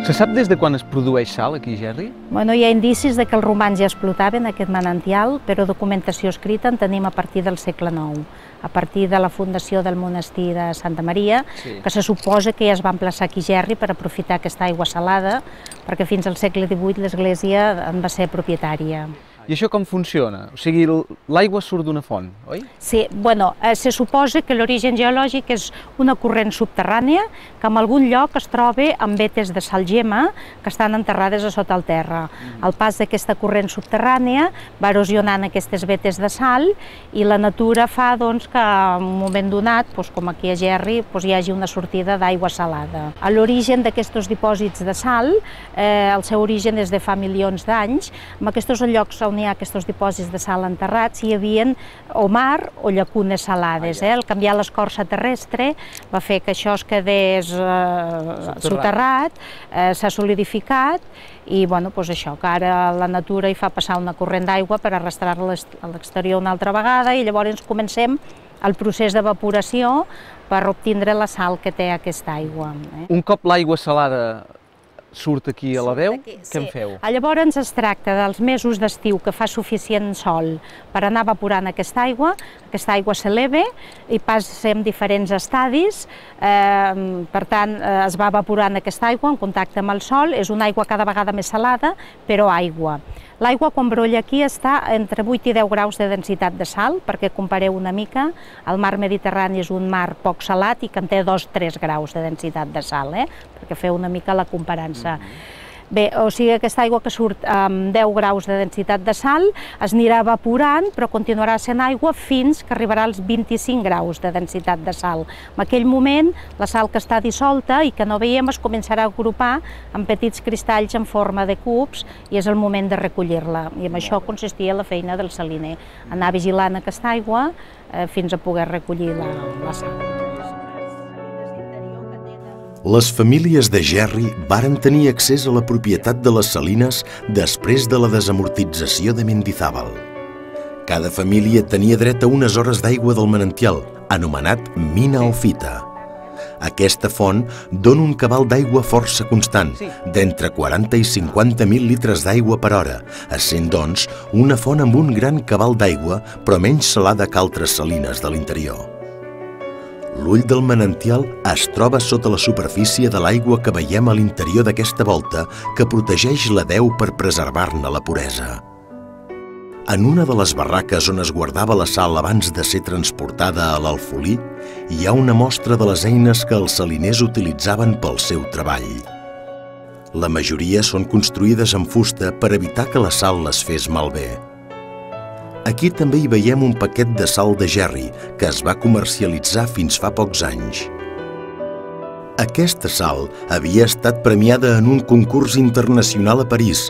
Se sap des de quan es produeix sal aquí a Gerri? Hi ha indicis de que els romans ja explotaven aquest manantial, però documentació escrita en tenim a partir del segle IX, a partir de la fundació del monestir de Santa Maria, que se suposa que ja es va emplaçar aquí a Gerri per aprofitar aquesta aigua salada, perquè fins al segle XVIII l'Església en va ser propietària. I això com funciona? O sigui, l'aigua surt d'una font, oi? Sí, se suposa que l'origen geològic és una corrent subterrània que en algun lloc es troba amb vetes de salgema que estan enterrades a sota el terra. El pas d'aquesta corrent subterrània va erosionant aquestes vetes de sal i la natura fa que en un moment donat, com aquí a Gerri, hi hagi una sortida d'aigua salada. L'origen d'aquests dipòsits de sal, el seu origen és de fa milions d'anys. En aquests llocs on hi ha aquests dipòsits de sal enterrats hi havia o mar o llacunes salades. El canviar l'escorça terrestre va fer que això es quedés soterrat, s'ha solidificat i això, que ara la natura hi fa passar una corrent d'aigua per arrastrar-la a l'exterior una altra vegada i llavors comencem el procés d'evaporació per obtindre la sal que té aquesta aigua. Un cop l'aigua salada surt aquí a la veu, què en feu? Llavors es tracta dels mesos d'estiu que fa suficient sol per anar evaporant aquesta aigua s'eleva i passa en diferents estadis, per tant es va evaporant aquesta aigua en contacte amb el sol, és una aigua cada vegada més salada, però aigua. L'aigua quan brolla aquí està entre 8 i 10 graus de densitat de sal, perquè compareu una mica, el mar Mediterrani és un mar poc salat i que en té 2-3 graus de densitat de sal, perquè feu una mica la comparança. Bé, o sigui, aquesta aigua que surt amb 10 graus de densitat de sal es anirà evaporant, però continuarà sent aigua fins que arribarà als 25 graus de densitat de sal. En aquell moment, la sal que està dissolta i que no veiem es començarà a agrupar en petits cristalls en forma de cubs i és el moment de recollir-la. I en això consistia la feina del saliner, anar vigilant aquesta aigua fins a poder recollir la sal. Les famílies de Gerri varen tenir accés a la propietat de les salines després de la desamortització de Mendizábal. Cada família tenia dret a unes hores d'aigua del manantial, anomenat mina o fita. Aquesta font dona un cabal d'aigua força constant, d'entre 40 i 50.000 litres d'aigua per hora, essent, doncs, una font amb un gran cabal d'aigua, però menys salada que altres salines de l'interior. L'ull del manantial es troba sota la superfície de l'aigua que veiem a l'interior d'aquesta volta que protegeix la deu per preservar-ne la puresa. En una de les barraques on es guardava la sal abans de ser transportada a l'Alfolí, hi ha una mostra de les eines que els saliners utilitzaven pel seu treball. La majoria són construïdes amb fusta per evitar que la sal les fes malbé. Aquí també hi veiem un paquet de sal de Gerri que es va comercialitzar fins fa pocs anys. Aquesta sal havia estat premiada en un concurs internacional a París